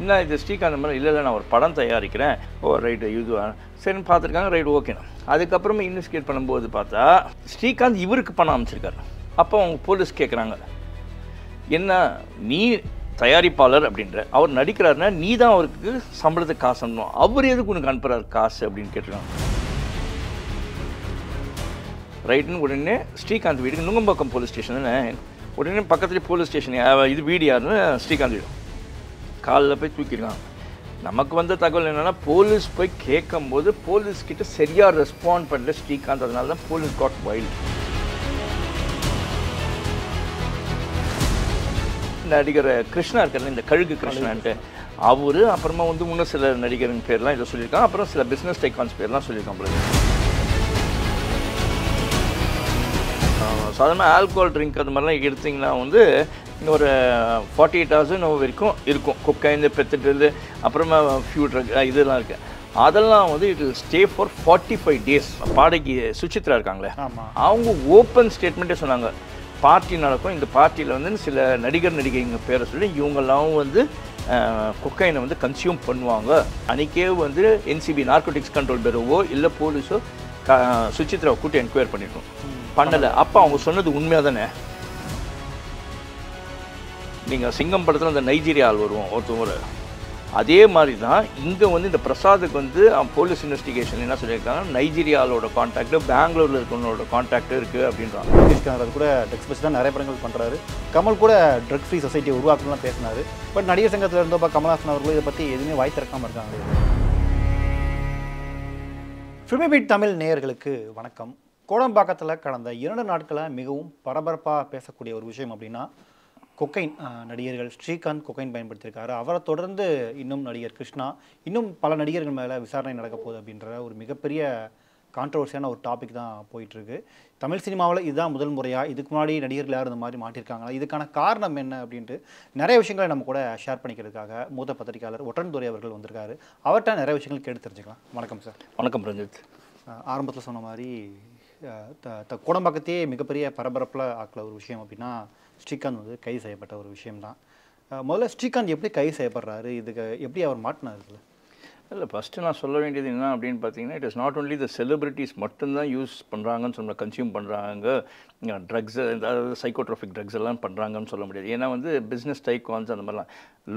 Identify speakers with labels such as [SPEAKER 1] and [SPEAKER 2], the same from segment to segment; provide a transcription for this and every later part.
[SPEAKER 1] என்ன இது ஸ்ரீகாந்த் மாதிரி இல்லை நான் ஒரு படம் தயாரிக்கிறேன். ஓ ரைட்டு இது சரின்னு பார்த்துருக்காங்க. ரைட் ஓகேண்ணா. அதுக்கப்புறமா இன்வெஸ்டிகேட் பண்ணும்போது பார்த்தா ஸ்ரீகாந்த் இவருக்கு பணம் அமைச்சிருக்காரு. அப்போ அவங்க போலீஸ் கேட்குறாங்க, என்ன நீ தயாரிப்பாளர் அப்படின்ற அவர் நடிக்கிறாருன்னா நீ தான் அவருக்கு சம்பளத்துக்கு காசு அனுப்பணும், அவர் எதுக்கு உனக்கு அனுப்புகிறார் காசு அப்படின்னு கேட்டிருக்காங்க. ரைட்டுன்னு உடனே ஸ்ரீகாந்த் வீட்டுக்கு நுங்கம்பாக்கம் போலீஸ் ஸ்டேஷன் தானே, உடனே பக்கத்துலேயே போலீஸ் ஸ்டேஷன் இது வீடு யாருன்னு ஸ்ரீகாந்த் வீடு காலில் போய் தூக்கியிருக்காங்க. நமக்கு வந்த தகவல் என்னென்னா போலீஸ் போய் கேட்கும்போது போலீஸ்கிட்ட சரியாக ரெஸ்பாண்ட் பண்ணல ஸ்ரீகாந்த். அதனால தான் போலீஸ் காட் வைல்ட். நடிகர் கிருஷ்ணா இருக்காரு, இந்த கழுகு கிருஷ்ணான்ட்டு அவர், அப்புறமா வந்து இன்னும் சில நடிகரின் பேர்லாம் இதை சொல்லியிருக்காங்க. அப்புறம் சில பிஸ்னஸ் டைக்கான்ஸ் பேர்லாம் சொல்லியிருக்காங்க. சாதாரண ஆல்கோஹால் ட்ரிங்க் அது மாதிரிலாம் எடுத்திங்கன்னா வந்து ஒரு 48 hours வரைக்கும் இருக்கும். கொக்கைன், பெத்தட்டில், அப்புறமா ஃபியூ ட்ரக் இதெல்லாம் இருக்குது. அதெல்லாம் வந்து it will stay for 45 days. பாடகி சுசித்ரா இருக்காங்களே, அவங்க ஓப்பன் ஸ்டேட்மெண்ட்டே சொன்னாங்க, பார்ட்டி நடக்கும், இந்த பார்ட்டியில் வந்து சில நடிகைங்க பேரை சொல்லி இவங்கெல்லாம் வந்து கொக்கைனை வந்து கன்சியூம் பண்ணுவாங்க. அன்றைக்கே வந்து என்சிபி நார்கோட்டிக்ஸ் கண்ட்ரோல் பியூரோவோ இல்லை போலீஸோ சுசித்ராவை கூட்டி என்கொயர் பண்ணியிருக்கோம், பண்ணலை. அப்போ அவங்க சொன்னது உண்மையாக தானே. நீங்கள் சிங்கம் படத்தில் அந்த நைஜீரியா ஆள் வருவோம் ஒருத்தவங்க, அதே மாதிரி தான் இங்கே வந்து இந்த பிரசாத்துக்கு வந்து போலீஸ் இன்வெஸ்டிகேஷன் என்ன சொல்லியிருக்காங்க, நைஜீரியாவோட கான்டாக்ட் பெங்களூரில் இருக்கவங்களோட கான்டாக்ட் இருக்குது அப்படின்றாங்க.
[SPEAKER 2] அது கூட ட்ரக்ஸ் வச்சு தான் நிறைய படங்கள் பண்ணுறாரு. கமல் கூட ட்ரக் ஃப்ரீ சொசைட்டி உருவாக்கணும்லாம் பேசினார். பட் நடிகர் சங்கத்தில் இருந்தப்போ கமல்ஹாசன் அவர்களும் இதை பற்றி எதுவுமே வாய் திறக்காமல் இருக்காங்க. ஃபில்மி பீட் தமிழ் நேயர்களுக்கு வணக்கம். கோடம்பாக்கத்தில் கடந்த 2 நாட்களாக மிகவும் பரபரப்பாக பேசக்கூடிய ஒரு விஷயம் அப்படின்னா கொக்கைன். நடிகர்கள் ஸ்ரீகாந்த் கொக்கைன் பயன்படுத்தியிருக்காரு. அவரை தொடர்ந்து இன்னும் நடிகர் கிருஷ்ணா, இன்னும் பல நடிகர்கள் மேலே விசாரணை நடக்க போகுது அப்படின்ற ஒரு மிகப்பெரிய கான்ட்ரவர்சியான ஒரு டாபிக் தான் போயிட்டுருக்கு. தமிழ் சினிமாவில் இதுதான் முதல் முறையாக, இதுக்கு முன்னாடி நடிகர்கள் யாரும் இந்த மாதிரி மாட்டியிருக்காங்களா, இதுக்கான காரணம் என்ன அப்படின்ட்டு நிறைய விஷயங்களை நம்ம கூட ஷேர் பண்ணிக்கிறதுக்காக மூத்த பத்திரிகையாளர் ஒற்றன்துரை அவர்கள் வந்திருக்காரு. அவர்கிட்ட நிறைய விஷயங்கள் கேட்டு தெரிஞ்சுக்கலாம். வணக்கம் சார்.
[SPEAKER 1] வணக்கம் ரஞ்சித்.
[SPEAKER 2] ஆரம்பத்தில் சொன்ன மாதிரி கோடம்பாக்கத்தையே மிகப்பெரிய பரபரப்பில் ஆக்கல ஒரு விஷயம் அப்படின்னா ஸ்ரீகாந்த் வந்து கைது செய்யப்பட்ட ஒரு விஷயம்தான். முதல்ல ஸ்ரீகாந்த் எப்படி கைது செய்யப்படுறாரு, இதுக்கு எப்படி அவர் மாட்டினார்?
[SPEAKER 1] இல்லை, ஃபஸ்ட்டு நான் சொல்ல வேண்டியது என்ன அப்படின்னு பார்த்தீங்கன்னா, it is not only the celebrities மட்டும்தான் யூஸ் பண்ணுறாங்கன்னு சொல்ல, கன்சியூம் பண்ணுறாங்க ட்ரக்ஸ், அதாவது சைக்கோட்ரோபிக் ட்ரக்ஸ் எல்லாம் பண்ணுறாங்கன்னு சொல்ல முடியாது. ஏன்னா வந்து பிஸ்னஸ் டைக்கான்ஸ் அந்த மாதிரிலாம்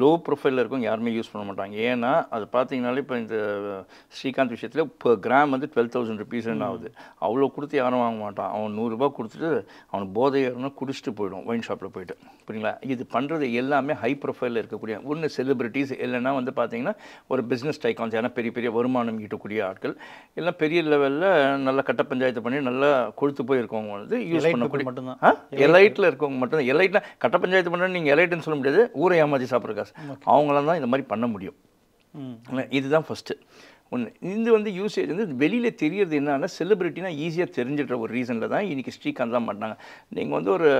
[SPEAKER 1] லோ ப்ரொஃபைலில் இருக்கவங்க யாருமே யூஸ் பண்ண மாட்டாங்க. ஏன்னா அது பார்த்தீங்கனாலே இப்போ இந்த ஸ்ரீகாந்த் விஷயத்தில் இப்போ கிராம் வந்து 12,000 rupees ஆகுது. அவ்வளோ கொடுத்து யாரும் வாங்க மாட்டான். அவன் 100 ரூபா கொடுத்துட்டு அவனுக்கு போதை ஏறணும்னா குடிச்சிட்டு போயிடும் ஒயின் ஷாப்பில் போய்ட்டு. புரியுங்களா? இது பண்ணுறது எல்லாமே ஹை ப்ரொஃபைலில் இருக்கக்கூடிய ஒன்று செலிபிரிட்டிஸ், இல்லைன்னா வந்து பார்த்தீங்கன்னா ஒரு பிஸ்னஸ் டைக்கான்ஸ், ஏன்னா பெரிய பெரிய வருமானம் ஈட்டக்கூடிய ஆட்கள், இல்லை பெரிய லெவலில் நல்ல கட்ட பஞ்சாயத்து பண்ணி நல்லா கொழுத்து போய் இருக்கவங்க வந்து யூஸ் பண்ணக்கூடிய மட்டும்தான். எலைட்டில் இருக்கவங்க மட்டும்தான். எலைட்டில் கட்ட பஞ்சாயத்து பண்ணுறேன்னு நீங்கள் எலைட்டுன்னு சொல்ல முடியாது, ஊரை ஏமாற்றி சாப்பிட்ற காசு, அவங்களாம் தான் இந்த மாதிரி பண்ண முடியும். இதுதான் ஃபஸ்ட்டு ஒன்று. இது வந்து யூசேஜ் வந்து வெளியில் தெரியறது என்னன்னா, செலிபிரிட்டினா ஈஸியாக தெரிஞ்சிடுற ஒரு ரீசனில் தான் இன்றைக்கி ஸ்ரீகாந்த் தான் மாட்டாங்க. நீங்கள் வந்து ஒரு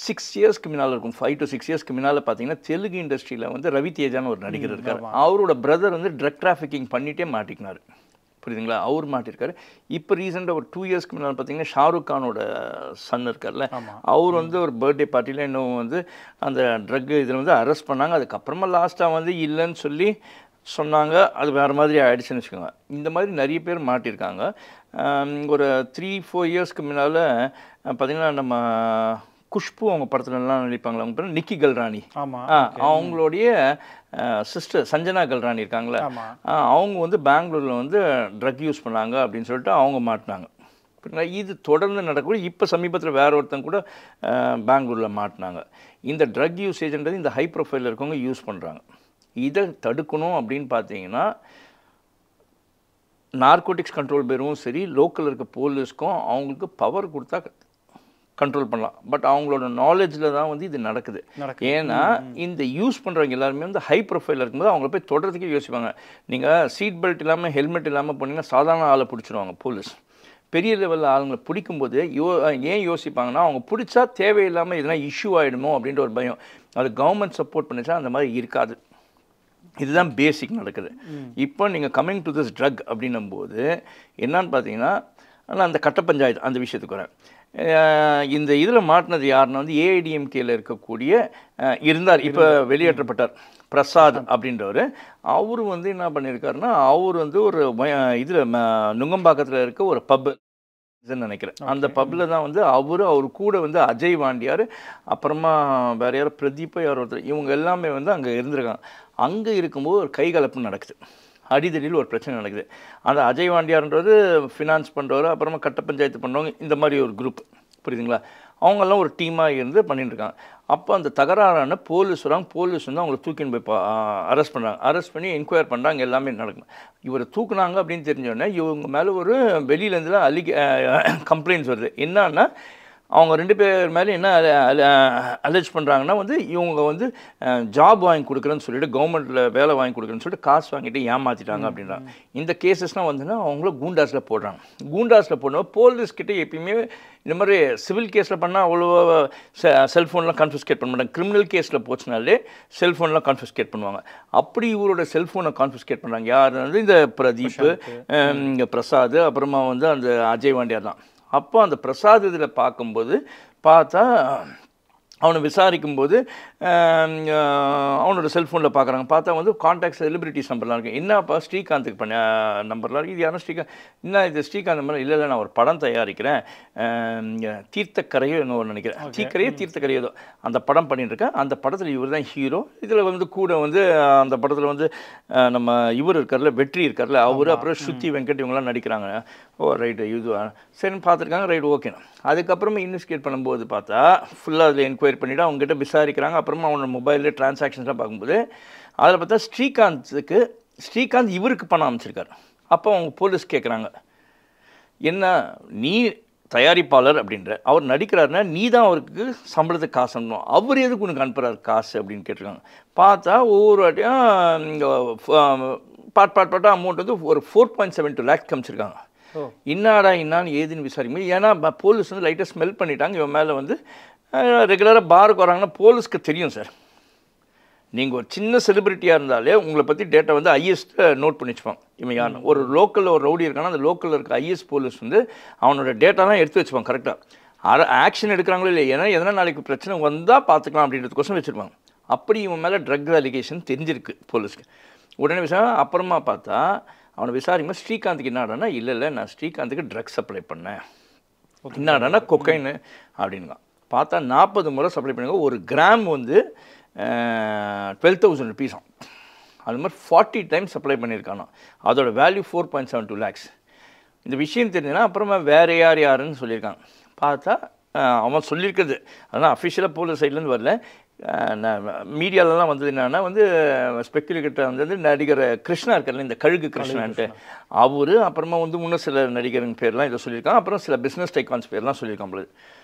[SPEAKER 1] 6 yearsக்கு முன்னால் இருக்கும், 5 to 6 yearsக்கு முன்னால் பார்த்தீங்கன்னா தெலுங்கு இண்டஸ்ட்ரியில் வந்து ரவி தேஜான்னு ஒரு நடிகர் இருக்கார். அவரோட பிரதர் வந்து ட்ரக் டிராஃபிக்கிங் பண்ணிகிட்டே மாட்டிக்கினார். புரியுதுங்களா? அவர் மாட்டிருக்காரு. இப்போ ரீசெண்டாக ஒரு 2 yearsக்கு முன்னால் பார்த்தீங்கன்னா ஷாருக் கானோட சன் இருக்கார்ல, அவர் வந்து ஒரு பர்த்டே பார்ட்டியில் இன்னும் வந்து அந்த ட்ரக் இதில் வந்து அரெஸ்ட் பண்ணாங்க. அதுக்கப்புறமா லாஸ்ட்டாக வந்து இல்லைன்னு சொல்லி சொன்னாங்க. அது வேறு மாதிரி ஆகிடுச்சுன்னு வச்சுக்கோங்க. இந்த மாதிரி நிறைய பேர் மாட்டியிருக்காங்க. ஒரு 3-4 yearsக்கு முன்னால் பார்த்திங்கன்னா நம்ம குஷ்பு அவங்க படத்துலலாம் நடிப்பாங்களா, அவங்க பேர் நிக்கி கல்ராணி. அவங்களுடைய சிஸ்டர் சஞ்சனா கல்ராணி இருக்காங்களே, அவங்க வந்து பெங்களூரில் வந்து ட்ரக் யூஸ் பண்ணாங்க அப்படின்னு சொல்லிட்டு அவங்க மாட்டினாங்க. இது தொடர்ந்து நடக்கக்கூடிய இப்போ சமீபத்தில் வேற ஒருத்தங்க கூட பெங்களூரில் மாட்டினாங்க. இந்த ட்ரக் யூசேஜ்ன்றது இந்த ஹை ப்ரொஃபைலில் இருக்கவங்க யூஸ் பண்ணுறாங்க. இதை தடுக்கணும் அப்படின்னு பார்த்தீங்கன்னா நார்கோட்டிக்ஸ் கண்ட்ரோல் பேரும் சரி, லோக்கல் இருக்க போலீஸ்க்கும் அவங்களுக்கு பவர் கொடுத்தா கண்ட்ரோல் பண்ணலாம். பட் அவங்களோட நாலேஜில் தான் வந்து இது நடக்குது. ஏன்னா இந்த யூஸ் பண்ணுறவங்க எல்லாருமே வந்து ஹை ப்ரொஃபைலில் இருக்கும்போது அவங்கள போய் தொடர்றதுக்கே யோசிப்பாங்க. நீங்கள் சீட் பெல்ட் இல்லாமல் ஹெல்மெட் இல்லாமல் போனீங்கன்னா சாதாரண ஆளை பிடிச்சிருவாங்க போலீஸ். பெரிய லெவலில் ஆளுங்களை பிடிக்கும்போது ஏன் யோசிப்பாங்கன்னா, அவங்க பிடிச்சா தேவையில்லாமல் எதனா இஷ்யூ ஆகிடுமோ அப்படின்ற ஒரு பயம். அது கவர்மெண்ட் சப்போர்ட் பண்ணிச்சா அந்த மாதிரி இருக்காது. இதுதான் பேசிக் நடக்குது. இப்போ நீங்கள் கம்மிங் டு திஸ் ட்ரக் அப்படின்னும் போது என்னன்னு பார்த்தீங்கன்னா, ஆனால் அந்த கட்ட பஞ்சாயத்து அந்த விஷயத்துக்கு வரேன். இந்த இதில் மாட்டினது யாருன்னா வந்து ஏஐடிஎம்கேல இருக்கக்கூடிய இருந்தார், இப்போ வெளியேற்றப்பட்டார், பிரசாத் அப்படின்றவர். அவர் வந்து என்ன பண்ணியிருக்காருன்னா, அவர் வந்து ஒரு இதில் நுங்கம்பாக்கத்தில் இருக்க ஒரு பப்பு நினைக்கிறேன், அந்த பப்ல தான் வந்து அவர் கூட வந்து அஜய் வாண்டியார், அப்புறமா வேற யாரும் பிரதீப்பா யார் ஒருத்தர், இவங்க எல்லாமே வந்து அங்கே இருந்திருக்காங்க. அங்கே இருக்கும்போது ஒரு கைகலப்பு நடக்குது, அடிதடியில் ஒரு பிரச்சனை நடக்குது. அந்த அஜய் வாண்டியார்ன்றது ஃபினான்ஸ் பண்ணுறவர், அப்புறமா கட்ட பஞ்சாயத்து பண்ணுறவங்க, இந்த மாதிரி ஒரு குரூப், புரியுதுங்களா? அவங்கெல்லாம் ஒரு டீமாக இருந்து பண்ணிட்டு இருக்காங்க. அப்போ அந்த தகராறான போலீஸ் வராங்க, போலீஸ் வந்து அவங்கள தூக்கின்னு போய் அரெஸ்ட் பண்ணுறாங்க. அரெஸ்ட் பண்ணி என்கொயர் பண்ணுறாங்க, எல்லாமே நடக்கும். இவரை தூக்குனாங்க அப்படின்னு தெரிஞ்சோடனே இவங்க மேலே ஒரு வெளியிலேருந்துலாம் கம்ப்ளைண்ட்ஸ் வருது. என்னன்னா, அவங்க 2 பேர் மேலே என்ன அலெஜ் பண்ணுறாங்கன்னா வந்து, இவங்க வந்து ஜாப் வாங்கி கொடுக்குறேன்னு சொல்லிட்டு, கவர்மெண்ட்டில் வேலை வாங்கி கொடுக்குறேன்னு சொல்லிட்டு காசு வாங்கிட்டு ஏமாற்றிட்டாங்க அப்படின்றாங்க. இந்த கேசஸ்லாம் வந்துன்னா அவங்கள கூண்டாஸில் போடுறாங்க. கூண்டாஸில் போடும்போது போலீஸ்கிட்ட எப்பயுமே இந்த மாதிரி சிவில் கேஸில் பண்ணால் அவ்வளோ செல்ஃபோன்லாம் கன்ஃபிஸ்கேட் பண்ண மாட்டாங்க. கிரிமினல் கேஸில் போச்சுனாலே செல்ஃபோன்லாம் கன்ஃபிஸ்கேட் பண்ணுவாங்க. அப்படி இவரோட செல்ஃபோனை கன்ஃபிஸ்கேட் பண்ணுறாங்க. யார் வந்து இந்த பிரதீப், இங்கே பிரசாத், அப்புறமா வந்து அந்த அஜய் வாண்டியார் தான். அப்போ அந்த பிரசாத் இதில் பார்க்கும்போது பார்த்தா, அவனை விசாரிக்கும்போது அவனோட செல்ஃபோனில் பார்க்குறாங்க. பார்த்தா வந்து கான்டாக்ட் செலிபிரிட்டிஸ் நம்பர்லாம் இருக்குது. என்னப்பா ஸ்ரீகாந்துக்கு பண்ண நம்பர்லாம் இருக்குது, இது யாரும் ஸ்ரீகாந்த், என்ன இது ஸ்ரீகாந்த் நம்பர்? இல்லை நான் ஒரு படம் தயாரிக்கிறேன், தீர்த்தக்கரையோ என்னவோ நினைக்கிறேன், தீர்த்தக்கரையோ ஏதோ அந்த படம் பண்ணிட்டு இருக்கேன். அந்த படத்தில் இவர் தான் ஹீரோ. இதில் வந்து கூட வந்து அந்த படத்தில் வந்து நம்ம இவர் இருக்கார்ல, வெற்றி இருக்கார்ல, அவர், அப்புறம் ஸ்ருதி வெங்கட் இவங்கெல்லாம் நடிக்கிறாங்க. ஓ ரைட்டு, இது சரின்னு பார்த்துருக்காங்க. Right, okay. அதுக்கப்புறமா இன்வெஸ்டிகேட் பண்ணும்போது பார்த்தா ஃபுல்லாக அதில் என்கொயரி பண்ணிவிட்டு அவங்ககிட்ட விசாரிக்கிறாங்க. அப்புறமா அவனோட மொபைலில் டிரான்சாக்ஷன்ஸ்லாம் பார்க்கும்போது அதில் பார்த்தா ஸ்ரீகாந்த் இவருக்கு பணம் அமைச்சிருக்காரு. அப்போ அவங்க போலீஸ் கேட்குறாங்க, என்ன நீ தயாரிப்பாளர் அப்படின்ற, அவர் நடிக்கிறாருன்னா நீ தான் அவருக்கு சம்பளத்துக்கு காசு அனுப்பணும், அவர் எதுக்கு உனக்கு அனுப்புகிறார் காசு அப்படின்னு கேட்டிருக்காங்க. பார்த்தா ஒவ்வொரு வாட்டியும் பாட்டாக அமௌண்ட் வந்து ஒரு 4.72 lakhs காமிச்சிருக்காங்க. என்னான்னு ஏதுன்னு விசாரிக்கும். ஏன்னா போலீஸ் வந்து லைட்டாக ஸ்மெல் பண்ணிட்டாங்க, இவன் மேலே வந்து ரெகுலராக பாருக்கு வராங்கன்னா போலீஸ்க்கு தெரியும் சார். நீங்கள் ஒரு சின்ன செலிபிரிட்டியாக இருந்தாலே உங்களை பற்றி டேட்டா வந்து ஐஎஸ்ட் நோட் பண்ணி வச்சுப்பாங்க. இவன் யார் ஒரு லோக்கலில் ஒரு ரவுடி இருக்கானா, அந்த லோக்கலில் இருக்க ஐஎஸ் போலீஸ் வந்து அவனோட டேட்டாலாம் எடுத்து வச்சுப்பாங்க கரெக்டாக. ஆக்ஷன் எடுக்கிறாங்களோ இல்லை, ஏன்னா எதனா நாளைக்கு பிரச்சனை வந்தால் பார்த்துக்கலாம் அப்படின்றதுக்கோசம் வச்சுருப்பாங்க. அப்படி இவன் மேலே ட்ரக் அலிகேஷன் தெரிஞ்சிருக்கு போலீஸ்க்கு. உடனே அப்புறமா பார்த்தா அவனை விசாரிக்கும்போது ஸ்ரீகாந்துக்கு என்னடானா, இல்லை நான் ஸ்ரீகாந்துக்கு ட்ரக்ஸ் சப்ளை பண்ணேன், என்னடானா கொக்கைன்னு அப்படின்னுங்க. பார்த்தா 40 முறை சப்ளை பண்ணுங்க. ஒரு கிராம் வந்து 12,000 rupees. அது மாதிரி 40 times சப்ளை பண்ணியிருக்கானோ. அதோட வேல்யூ 4.72 lakhs. இந்த விஷயம் தெரிஞ்சுன்னா அப்புறமா வேறு யாருன்னு சொல்லியிருக்காங்க. பார்த்தா அவன் சொல்லியிருக்கிறது அதெல்லாம் அஃபிஷியலாக போலீஸ் சைட்லேருந்து வரல, மீடியாலலாம் வந்தது என்னன்னா வந்து ஸ்பெக்குலேட்டர் வந்து நடிகர் கிருஷ்ணா இருக்கார்ல, இந்த கழுகு கிருஷ்ணான்ட்டு அவர், அப்புறமா வந்து இன்னும் சில நடிகரின் பேர்லாம் இதை சொல்லியிருக்காங்க, அப்புறம் சில பிஸ்னஸ் டைக்கான்ஸ் பேர்லாம் சொல்லியிருக்காங்க பொழுது.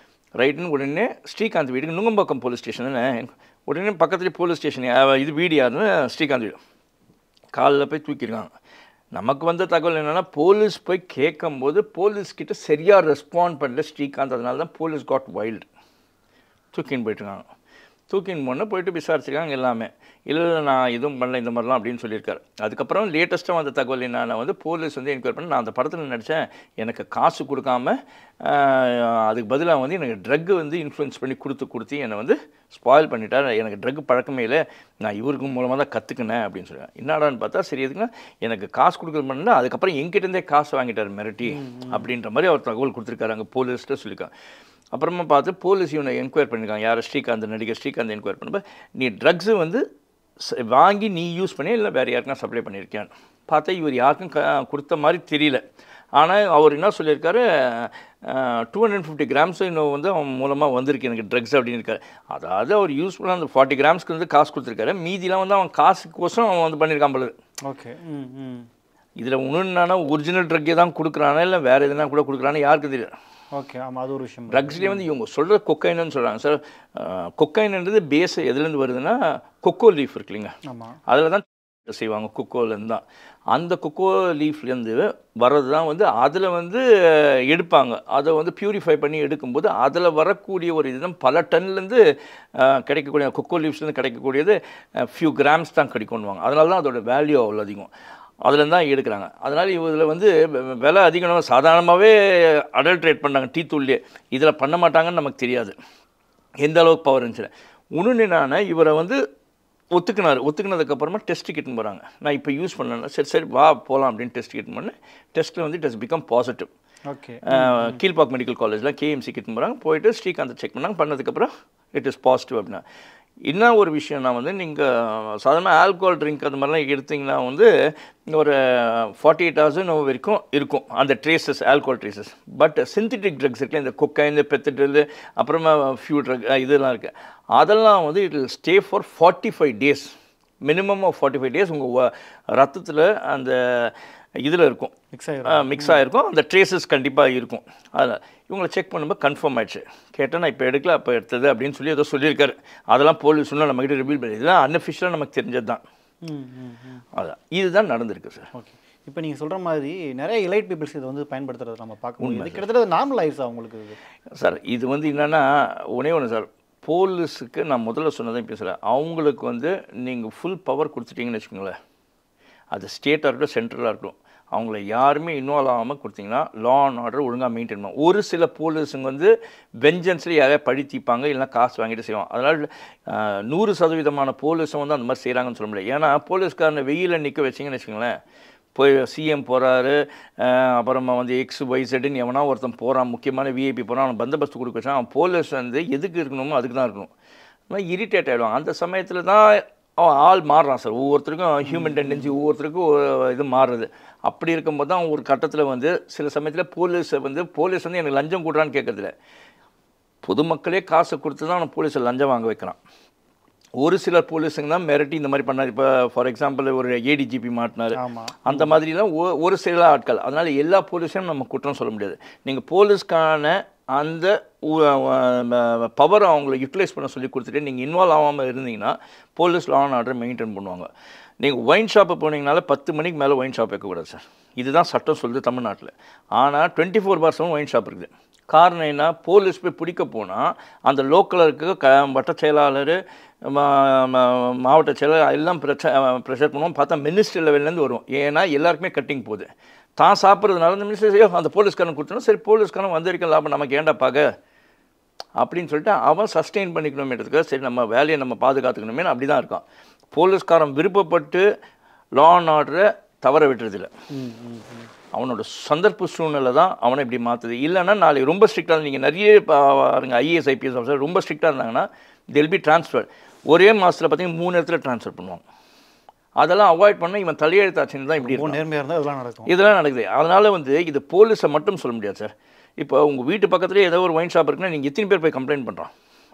[SPEAKER 1] ரைட்டுன்னு உடனே ஸ்ரீகாந்த் வீட்டுக்கு நுங்கம்பாக்கம் போலீஸ் ஸ்டேஷன், உடனே பக்கத்துலேயே போலீஸ் ஸ்டேஷன், இது வீடு யாருன்னு ஸ்ரீகாந்த் வீடு, காலில் போய் தூக்கியிருக்காங்க. நமக்கு வந்த தகவல் என்னென்னா, போலீஸ் போய் கேட்கும்போது போலீஸ்கிட்ட சரியாக ரெஸ்பாண்ட் பண்ணல ஸ்ரீகாந்த், அதனால தான் போலீஸ் காட் வைல்டு, தூக்கின்னு போயிட்டுருக்காங்க. தூக்கின்னு போயிட்டு விசாரிச்சிருக்காங்க எல்லாமே. இல்லை நான் எதுவும் பண்ணல இந்த மாதிரிலாம் அப்படின்னு சொல்லியிருக்காரு. அதுக்கப்புறம் லேட்டஸ்ட்டாக வந்த தகவல் என்னன்னா வந்து போலீஸ் வந்து என்கொயரி பண்ணி, நான் அந்த படத்தில் நடித்தேன், எனக்கு காசு கொடுக்காம அதுக்கு பதிலாக வந்து எனக்கு ட்ரக்கு வந்து இன்ஃப்ளூயன்ஸ் பண்ணி கொடுத்து என்னை வந்து ஸ்பாயில் பண்ணிட்டார், எனக்கு ட்ரக் பழக்கமே இல்லை, நான் இவருக்கு மூலமாக தான் கற்றுக்கினேன் அப்படின்னு சொல்லுவேன். என்னடான்னு பார்த்தா சரி எதுக்குன்னா எனக்கு காசு கொடுக்குறது பண்ணால் அதுக்கப்புறம் எங்கிட்டேருந்தே காசு வாங்கிட்டார் மிரட்டி அப்படின்ற மாதிரி அவர் தகவல் கொடுத்துருக்காரு அங்கே போலீஸ்ட்டு சொல்லியிருக்காங்க. அப்புறமா பார்த்து போலீஸ் இவனை என்கொயரி பண்ணியிருக்காங்க, யார் ஸ்ரீகாந்த் நடிகர் ஸ்ரீகாந்த் என்கொயரி பண்ணப்போ, நீ ட்ரக்ஸு வந்து வாங்கி நீ யூஸ் பண்ணி இல்லை வேறு யாருக்குன்னா சப்ளை பண்ணியிருக்கேன்னு பார்த்தா இவர் யாருக்கும் கொடுத்த மாதிரி தெரியல. ஆனால் அவர் என்ன சொல்லியிருக்காரு, 250 grams இன்னும் வந்து அவன் மூலமாக வந்திருக்கு எனக்கு ட்ரக்ஸ் அப்படின்னு இருக்காரு. அதாவது அவர் யூஸ் பண்ண அந்த 40 grams வந்து காசு கொடுத்துருக்காரு, மீதிலாம் வந்து அவன் காசுக்கோசம் அவன் வந்து பண்ணியிருக்கான் போல.
[SPEAKER 2] ஓகே.
[SPEAKER 1] இதில் ஒன்றுன்னா ஒரிஜினல் ட்ரக்கே தான் கொடுக்குறானா இல்லை வேறு எதுனா கூட கொடுக்குறானா யாருக்கு தெரியல.
[SPEAKER 2] ஓகே, ஆமாம், அது ஒரு விஷயம்.
[SPEAKER 1] ட்ரக்ஸ்லேயே வந்து இவங்க சொல்கிற கொக்கைன்னு சொல்கிறாங்க சார். கொக்கைன்றது பேஸ் எதுலேருந்து வருதுன்னா கொக்கோ லீஃப் இருக்கு இல்லைங்க,
[SPEAKER 2] ஆமாம்,
[SPEAKER 1] அதில் தான் செய்வாங்க, கொக்கோலேருந்து தான். அந்த கொக்கோ லீஃப்லேருந்து வர்றது தான் வந்து அதில் வந்து எடுப்பாங்க. அதை வந்து ப்யூரிஃபை பண்ணி எடுக்கும்போது அதில் வரக்கூடிய ஒரு இதுதான் பல டன்லேருந்து கிடைக்கக்கூடிய கொக்கோ லீஃப்ஸ்லேருந்து கிடைக்கக்கூடியது ஃபியூ கிராம்ஸ் தான் கிடைக்கும்னுவாங்க. அதனால தான் அதோட வேல்யூ அவ்வளோ அதிகம். அதில் தான் எடுக்கிறாங்க. அதனால் இதில் வந்து விலை அதிகம். சாதாரணமாகவே அடல்ட்ரேட் பண்ணுறாங்க டீ தூள்லேயே. இதில் பண்ண மாட்டாங்கன்னு நமக்கு தெரியாது எந்த அளவுக்கு பவர் இருந்துச்சு. இன்னொன்று என்னன்னா, இவரை வந்து ஒத்துக்கினதுக்கப்புறமா டெஸ்ட்டு கிட்டுன்னு போகிறாங்க. நான் இப்போ யூஸ் பண்ணல, சரி வா போகலாம் அப்படின்னு டெஸ்ட் கிட்டுன்னு பண்ணேன். டெஸ்ட்டில் வந்து it has become positive.
[SPEAKER 2] Okay.
[SPEAKER 1] Kilpauk medical காலேஜில் கேஎம்சி கிட்டுன்னு போகிறாங்க. போயிட்டு ஸ்ரீகாந்த் செக் பண்ணாங்க. பண்ணதுக்கப்புறம் இட் இஸ் பாசிட்டிவ் அப்படின்னா. இன்னும் ஒரு விஷயம்னா வந்து நீங்கள் சாதாரண ஆல்கோஹால் ட்ரிங்க் அது மாதிரிலாம் எடுத்திங்கன்னா வந்து ஒரு 48 hours வரைக்கும் இருக்கும் அந்த traces, alcohol traces. But synthetic drugs இருக்குல்ல, இந்த கொக்கைன், பெத்தட்ரில், அப்புறமா ஃபியூ ட்ரக் இதெல்லாம் இருக்குது. அதெல்லாம் வந்து it will stay for 45 days, minimum of 45 days உங்கள் ரத்தத்தில் அந்த இதில் இருக்கும், மிக்ஸ் ஆகிருக்கும். அந்த ட்ரேசஸ் கண்டிப்பாக இருக்கும். அதில் இவங்களை செக் பண்ணும்போது கன்ஃபார்ம் ஆயிடுச்சு. கேட்டால் நான் இப்போ எடுக்கல, அப்போ எடுத்தது அப்படின்னு சொல்லி ஏதோ சொல்லியிருக்காரு. அதெல்லாம் போலீஸ் சொன்னால் நம்மகிட்ட ரிவீல் பண்ணி, இதெல்லாம் அன்அஃபிஷியலாக நமக்கு தெரிஞ்சது தான். அதான் இதுதான் நடந்திருக்கு சார்.
[SPEAKER 2] ஓகே. இப்போ நீங்கள் சொல்கிற மாதிரி நிறைய எலைட் பீப்புள்ஸ் இதை வந்து பயன்படுத்துறது நம்ம பார்க்க முடியும். இது கிட்டத்தட்ட நார்மல் ஆயிடுச்சு அவங்களுக்கு.
[SPEAKER 1] சார் இது வந்து என்னென்னா ஒன்று சார், போலீஸுக்கு நான் முதல்ல சொன்னதையும் பேசுகிறேன். அவங்களுக்கு வந்து நீங்கள் ஃபுல் பவர் கொடுத்துட்டீங்கன்னு வச்சுக்கோங்களேன், அது ஸ்டேட்டாக இருக்கட்டும் சென்ட்ரலாக இருக்கட்டும், அவங்கள யாருமே இன்வால்வ் ஆகாமல் கொடுத்தீங்கன்னா லா அண்ட் ஆர்டர் ஒழுங்காக மெயின்டைன் பண்ணுவோம். ஒரு சில போலீஸுங்க வந்து வெஞ்சன்ஸில் யாரையா பழித்திப்பாங்க, இல்லைனா காசு வாங்கிட்டு செய்வாங்க. அதனால் 100% போலீஸும் வந்து அந்த மாதிரி செய்கிறாங்கன்னு சொல்ல முடியாது. ஏன்னா போலீஸ்காரனை வெயிலில் நிற்க வச்சிங்கன்னு வச்சுக்கோங்களேன், போய் சிஎம் போகிறாரு, அப்புறமா வந்து XYZன்னு எவனா ஒருத்தன் போகிறான், முக்கியமான விஐபி போகிறான், அவன் பந்தோபஸ்து கொடுக்க வச்சான், அவன் போலீஸ் வந்து எதுக்கு இருக்கணுமோ அதுக்கு தான் இருக்கணும். ஆனால் இரிட்டேட் ஆகிடுவாங்க. அந்த சமயத்தில் தான் அவன் ஆள் மாறுறான் சார். ஒவ்வொருத்தருக்கும் ஹியூமன் டெண்டன்சி, ஒவ்வொருத்தருக்கும் இது மாறுறது. அப்படி இருக்கும்போது தான் ஒரு கட்டத்தில் வந்து சில சமயத்தில் போலீஸ் வந்து எனக்கு லஞ்சம் கொடுறான்னு கேட்கறதில்ல, பொதுமக்களே காசை கொடுத்து தான் அவன் போலீஸை லஞ்சம் வாங்க வைக்கிறான். ஒரு சில போலீஸுங்க தான் மிரட்டி இந்த மாதிரி பண்ணார். இப்போ ஃபார் எக்ஸாம்பிள் ஒரு ஏடிஜிபி மாட்டினார், அந்த மாதிரிலாம் ஒரு சில ஆட்கள். அதனால் எல்லா போலீஸையும் நம்ம குற்றம் சொல்ல முடியாது. நீங்கள் போலீஸ்க்கான அந்த பவரை அவங்கள யூட்டிலைஸ் பண்ண சொல்லி கொடுத்துட்டு நீங்கள் இன்வால்வ் ஆகாமல் இருந்தீங்கன்னா police law and order maintain பண்ணுவாங்க. நீங்கள் ஒயின் ஷாப்பை போனீங்கனால 10 மணிக்கு மேலே ஒயின் ஷாப் வைக்கக்கூடாது சார். இதுதான் சட்டம் சொல்லுது தமிழ்நாட்டில். ஆனால் 24/7 ஒயின் ஷாப் இருக்குது. காரணம் என்ன, போலீஸ் போய் பிடிக்க போனால் அந்த லோக்கலில் இருக்க வட்ட செயலாளர், மாவட்ட செயலாளர் எல்லாம் ப்ரெஷர் பண்ணுவோம். பார்த்தா மினிஸ்டர் லெவல்லேருந்து வரும். ஏன்னா எல்லாருக்குமே கட்டிங் போகுது. தான் சாப்பிட்றதுனால அந்த மினிஸ்டர் அந்த போலீஸ்காரன் கொடுத்தோன்னா சரி போலீஸ்காரன் வந்திருக்க லாபம் நமக்கு ஏண்டா பார்க்க அப்படின்னு சொல்லிட்டு அவன் சஸ்டெயின் பண்ணிக்கணுமேன்றதுக்கு சரி நம்ம வேலையை நம்ம பாதுகாத்துக்கணுமே அப்படி தான் இருக்கான். போலீஸ்காரன் விருப்பப்பட்டு லா அண்ட் ஆர்டரை தவற விட்டுறதில்ல. அவனோட சந்தர்ப்ப சூழ்நிலை தான் அவனை இப்படி மாற்றுது. இல்லைன்னா நாளைக்கு ரொம்ப ஸ்ட்ரிக்டாக நீங்கள் நிறைய பாருங்க IAS IPS ஆஃபீஸர் ரொம்ப ஸ்ட்ரிக்டாக இருந்தாங்கன்னா they'll be transferred. ஒரே மாதத்தில் பார்த்தீங்கன்னா 3 இடத்துல ட்ரான்ஸ்ஃபர் பண்ணுவாங்க. அதெல்லாம் அவாய்ட் பண்ண இவன் தலையெழுத்தாச்சுன்னு தான் இப்படி இருக்கும்.
[SPEAKER 2] நேர்மையாக இருந்தால் இதெல்லாம் நடக்கும்.
[SPEAKER 1] இதெல்லாம் நடக்குது. அதனால் வந்து இது போலீஸை மட்டும் சொல்ல முடியாது சார். இப்போ உங்கள் வீட்டு பக்கத்துலேயே ஏதோ ஒரு ஒயின் ஷாப் இருக்குன்னா நீங்கள் எத்தனை பேர் போய் கம்ப்ளைண்ட் பண்ணுறான்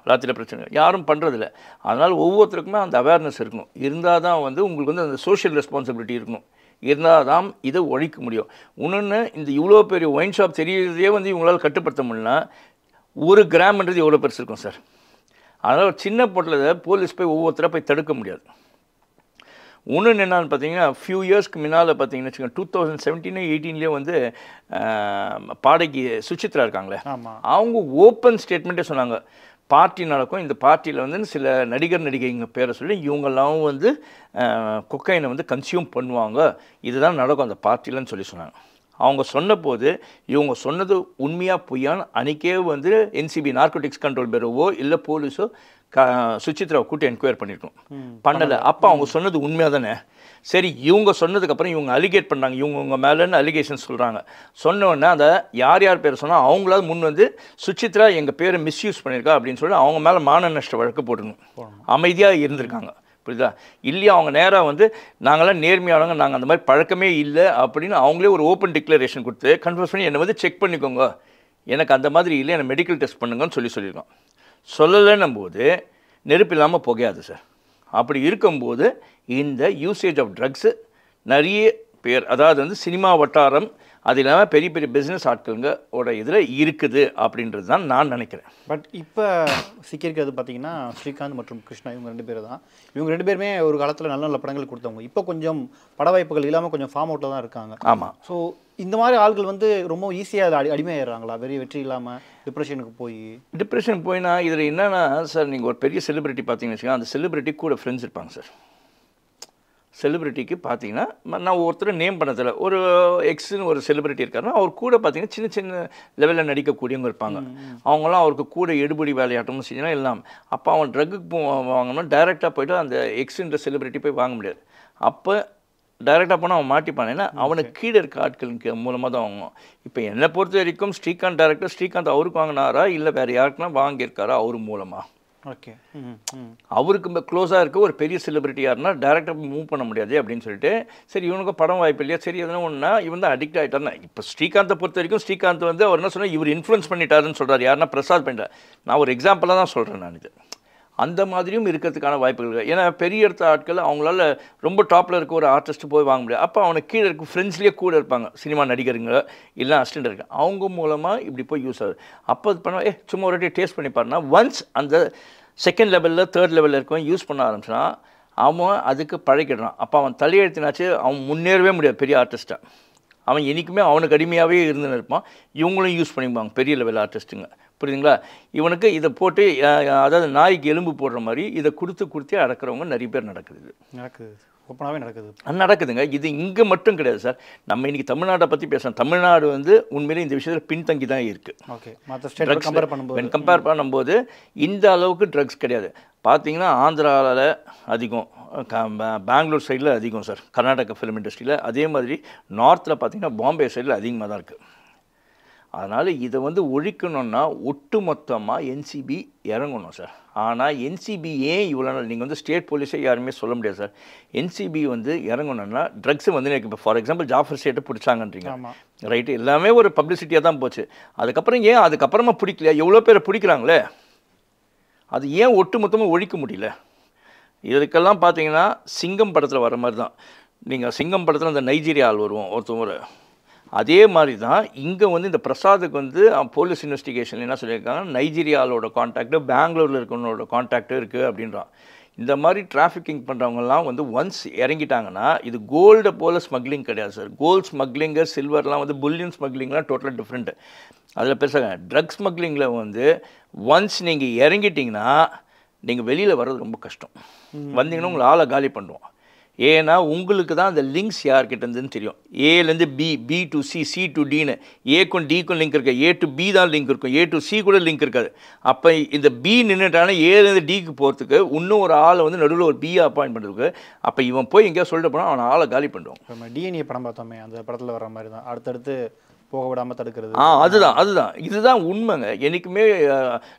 [SPEAKER 1] ராத்திரியில் பிரச்சனை? யாரும் பண்ணுறதில்ல. அதனால் ஒவ்வொருத்தருக்குமே அந்த அவேர்னஸ் இருக்கணும். இருந்தால் தான் வந்து உங்களுக்கு வந்து அந்த சோஷியல் ரெஸ்பான்சிபிலிட்டி இருக்கணும். இருந்தால் தான் இதை ஒழிக்க முடியும். இன்னொன்று, இந்த இவ்வளோ பெரிய ஒயின் ஷாப் தெரியறதே வந்து இவங்களால் கட்டுப்படுத்த முடியலனா 1 கிராம்ன்றது எவ்வளோ பெருசு இருக்கும் சார். அதனால் ஒரு சின்ன பொருளில் போலீஸ் போய் ஒவ்வொருத்தரை போய் தடுக்க முடியாது. இன்னொன்று என்னன்னு பார்த்தீங்கன்னா, ஃபியூ இயர்ஸ்க்கு முன்னால் பார்த்தீங்கன்னு வச்சுக்கோங்க, 2017-18 வந்து பாடகி சுசித்ரா இருக்காங்களே, அவங்க ஓப்பன் ஸ்டேட்மெண்ட்டே சொன்னாங்க, பார்ட்டி நடக்கும், இந்த பார்ட்டியில் வந்து சில நடிகர் நடிகைங்க பேரை சொல்லி இவங்கெல்லாம் வந்து கொக்கைனை வந்து கன்சியூம் பண்ணுவாங்க, இதுதான் நடக்கும் அந்த பார்ட்டிலன்னு சொல்லி சொன்னாங்க. அவங்க சொன்னபோது இவங்க சொன்னது உண்மையாக பொய்யான்னு அன்றைக்கே வந்து NCB நார்கோட்டிக்ஸ் கண்ட்ரோல் பியூரோவோ இல்லை போலீஸோ சுசித்ராவை கூட்டி என்கொயரி பண்ணியிருக்கோம், பண்ணலை. அப்போ அவங்க சொன்னது உண்மையாக தானே. சரி, இவங்க சொன்னதுக்கப்புறம் இவங்க அலிகேட் பண்ணுறாங்க, இவங்க மேலேன்னு அலிகேஷன் சொல்கிறாங்க. சொன்னோடனே அதை யார் யார் பேர் சொன்னால் அவங்களாவது முன் வந்து சுசித்ரா எங்கள் பேரை மிஸ்யூஸ் பண்ணியிருக்கா அப்படின்னு சொல்லி அவங்க மேலே மான நஷ்ட வழக்கு போடணும். அமைதியாக இருந்திருக்காங்க, புரியுதா? இல்லையா அவங்க நேராக வந்து நாங்களாம் நேர்மையானவங்க, நாங்கள் அந்த மாதிரி பழக்கமே இல்லை அப்படின்னு அவங்களே ஒரு ஓப்பன் டிக்ளரேஷன் கொடுத்து கன்ஃபர்ஸ் பண்ணி என்னை வந்து செக் பண்ணிக்கோங்க, எனக்கு அந்த மாதிரி இல்லை, என்னை மெடிக்கல் டெஸ்ட் பண்ணுங்கன்னு சொல்லியிருக்கோம். சொல்லலைன்னும் போது நெருப்பு இல்லாமல் புகையாது சார். அப்படி இருக்கும்போது இந்த யூசேஜ் ஆஃப் ட்ரக்ஸு நிறைய பேர், அதாவது வந்து சினிமா வட்டாரம், அது இல்லாமல் பெரிய பெரிய பிஸ்னஸ் ஆட்களுங்கோட இதில் இருக்குது அப்படின்றது தான் நான் நினைக்கிறேன்.
[SPEAKER 2] பட் இப்போ சிக்கியிருக்கிறது பார்த்தீங்கன்னா ஸ்ரீகாந்த் மற்றும் கிருஷ்ணா, இவங்க 2 பேர் தான். இவங்க 2 பேருமே ஒரு காலத்தில் நல்ல நல்ல படங்கள் கொடுத்தவங்க. இப்போ கொஞ்சம் பட வாய்ப்புகள் இல்லாமல் கொஞ்சம் ஃபார்ம் அவுட்டில் தான் இருக்காங்க.
[SPEAKER 1] ஆமாம்.
[SPEAKER 2] ஸோ இந்த மாதிரி ஆட்கள் வந்து ரொம்ப ஈஸியாக அடிமையாயிடுறாங்களா? வெற்றி இல்லாமல் டிப்ரெஷனுக்கு
[SPEAKER 1] போயினா இதில் என்னென்னா சார், நீங்கள் ஒரு பெரிய செலிபிரிட்டி பார்த்தீங்கன்னு வச்சுக்கோங்க, அந்த செலிபிரிட்டி கூட ஃப்ரெண்ட்ஸ் இருப்பாங்க சார். செலிபிரிட்டிக்கு பார்த்தீங்கன்னா நான் ஒருத்தர் நேம் பண்ணதில்ல, ஒரு எக்ஸ்னு ஒரு செலிபிரிட்டி இருக்காருன்னா அவர் கூட பார்த்தீங்கன்னா சின்ன சின்ன லெவலில் நடிக்கக்கூடியவங்க இருப்பாங்க. அவங்களாம் அவருக்கு கூட எடுபடி வேலையாட்டமும் செஞ்சலாம் எல்லாம். அப்போ அவன் ட்ரக்குக்கு வாங்கணும்னா டைரெக்டாக போய்ட்டு அந்த எக்ஸ்ன்ற செலிபிரிட்டி போய் வாங்க முடியாது. அப்போ டைரெக்டாக போனால் அவன் மாட்டிப்பான். ஏன்னா அவனுக்கு கீழே இருக்க ஆட்களுக்கு மூலமாக தான் வாங்குவான். இப்போ என்னை பொறுத்த வரைக்கும் ஸ்ரீகாந்த் டேரக்டர் ஸ்ரீகாந்த் அவருக்கு வாங்கினாரா இல்லை வேறு யாருக்குன்னா வாங்கியிருக்காரா அவர் மூலமாக?
[SPEAKER 2] ஓகே.
[SPEAKER 1] அவருக்கு க்ளோஸாக இருக்க ஒரு பெரிய செலிபிரிட்டி யாருன்னா டேரக்டாக மூவ் பண்ண முடியாது அப்படின்னு சொல்லிட்டு, சரி இவனுக்கு படம் வாய்ப்பு இல்லையா, சரி எதுனா ஒன்றா இவன் தான் அடிக்ட் ஆகிட்டார்னா. இப்போ ஸ்ரீகாந்தை பொறுத்த வரைக்கும் ஸ்ரீகாந்த் வந்து அவர் என்ன சொன்னால் இவர் இன்ஃப்ளூயன்ஸ் பண்ணிட்டாருன்னு சொல்கிறார். யாருன்னா பிரசாத் பண்ணிட்டார். நான் ஒரு எக்ஸாம்பிளாக தான் சொல்கிறேன் நான் இது. அந்த மாதிரியும் இருக்கிறதுக்கான வாய்ப்புகள் இருக்குது. ஏன்னா பெரிய இடத்த ஆட்கள் அவங்களால ரொம்ப டாப்பில் இருக்க ஒரு ஆர்டிஸ்ட்டு போய் வாங்க முடியாது. அப்போ அவனுக்கு கீழே இருக்க ஃப்ரெண்ட்ஸ்லேயே கூட இருப்பாங்க, சினிமா நடிகருங்க இல்லை அசிஸ்டன்ட் இருக்காங்க, அவங்க மூலமாக இப்படி போய் யூஸ் ஆகுது. அப்போ அது பண்ண சும்மா ஒரு வாட்டி டேஸ்ட் பண்ணி பாருன்னா ஒன்ஸ் அந்த செகண்ட் லெவலில் தேர்ட் லெவலில் இருக்கவன் யூஸ் பண்ண ஆரம்பிச்சுனா அவன் அதுக்கு பழகிடுறான். அப்போ அவன் தலையெழுத்தினாச்சு அவன் முன்னேறவே முடியாது பெரிய ஆர்டிஸ்ட்டாக. அவன் என்றைக்குமே அவனுக்கு அடிமையாகவே இருந்துன்னு இருப்பான். இவங்களும் யூஸ் பண்ணிப்பாங்க பெரிய லெவல் ஆர்டிஸ்ட்டுங்க. புரியுதுங்களா? இவனுக்கு இதை போட்டு அதாவது நாய்க்கு எலும்பு போடுற மாதிரி இதை கொடுத்தே அடக்கிறவங்க நிறைய பேர் நடக்குது.
[SPEAKER 2] ஓப்பனாகவே
[SPEAKER 1] நடக்குதுங்க. இது இங்கே மட்டும் கிடையாது சார். நம்ம இன்றைக்கி தமிழ்நாட்டை பற்றி பேசுகிறோம். தமிழ்நாடு வந்து உண்மையிலே இந்த விஷயத்தில் பின்தங்கி தான் இருக்குது.
[SPEAKER 2] ஓகே. மற்ற ஸ்டேட்
[SPEAKER 1] கம்பேர் பண்ணும்போது இந்த அளவுக்கு ட்ரக்ஸ் கிடையாது. பார்த்தீங்கன்னா ஆந்திராவில் அதிகம், பெங்களூர் சைடில் அதிகம் சார், கர்நாடகா ஃபிலிம் இண்டஸ்ட்ரியில். அதே மாதிரி நார்த்தில் பார்த்தீங்கன்னா பாம்பே சைடில் அதிகமாக தான் இருக்குது. அதனால் இதை வந்து ஒழிக்கணும்னா ஒட்டு மொத்தமாக என்சிபி இறங்கணும் சார். ஆனால் என்சிபி ஏன் இவ்வளோ நாள் நீங்கள் வந்து ஸ்டேட் போலீஸே யாருமே சொல்ல முடியாது சார். என்சிபி வந்து இறங்கணும்னா ட்ரக்ஸு வந்து எனக்கு இப்போ ஃபார் எக்ஸாம்பிள் ஜாஃபர் ஸ்டேட்டை பிடிச்சாங்கன்றீங்க, ரைட்டு, எல்லாமே ஒரு பப்ளிசிட்டியாக தான் போச்சு. அதுக்கப்புறம் ஏன் அதுக்கப்புறமா பிடிக்கலையா? எவ்வளோ பேரை பிடிக்கிறாங்களே, அது ஏன் ஒட்டு மொத்தமாக ஒழிக்க முடியல? இதுக்கெல்லாம் பார்த்தீங்கன்னா சிங்கம் படத்தில் வர மாதிரி தான். நீங்கள் சிங்கம் படத்தில் அந்த நைஜீரியா ஆள் வருவோம் ஒருத்தவங்க, அதே மாதிரி தான் இங்கே வந்து இந்த பிரசாத்துக்கு வந்து போலீஸ் இன்வெஸ்டிகேஷன் என்ன சொல்லியிருக்காங்க, நைஜீரியாவோட கான்டாக்டு பெங்களூரில் இருக்கவங்களோட கான்டாக்டு இருக்குது அப்படின்றான். இந்த மாதிரி டிராஃபிக்கிங் பண்ணுறவங்கலாம் வந்து ஒன்ஸ் இறங்கிட்டாங்கன்னா இது கோல்டை போல் ஸ்மக்லிங் கிடையாது சார். கோல்டு ஸ்மக்லிங்கு சில்வர்லாம் வந்து புல்லியன் ஸ்மக்லிங்லாம் டோட்டலாக டிஃப்ரெண்ட்டு. அதில் பேசுகிறாங்க ட்ரக் ஸ்மக்லிங்கில் வந்து ஒன்ஸ் நீங்கள் இறங்கிட்டிங்கன்னா நீங்கள் வெளியில் வர்றது ரொம்ப கஷ்டம். வந்தீங்கன்னா உங்களை ஆளை காலி பண்ணுவோம். ஏன்னா உங்களுக்கு தான் அந்த லிங்க்ஸ் யார்கிட்டருந்துன்னு தெரியும். ஏலேருந்து B, B to C, C to டின்னு, ஏக்கும் டிக்கும் லிங்க் இருக்குது, ஏ டு பி தான் லிங்க் இருக்கும், ஏ டு சி கூட லிங்க் இருக்காது. அப்போ இந்த பி நின்றுட்டானா ஏலேருந்து டிக்கு போகிறதுக்கு இன்னும் ஒரு ஆளை வந்து நடுவில் ஒரு பியை அப்பாயின்ட் பண்ணுறதுக்கு, அப்போ இவன் போய் எங்கேயா சொல்லிட்டு போனால் அவனை ஆளை காலி பண்ணுவோம்.
[SPEAKER 2] நம்ம டிஎன்ஏ படம் பார்த்தோமே, அந்த படத்தில் வர மாதிரி தான் அடுத்தடுத்து போக விடாமல் தடுக்கிறது.
[SPEAKER 1] அதுதான் இதுதான் உண்மைங்க. என்றைக்குமே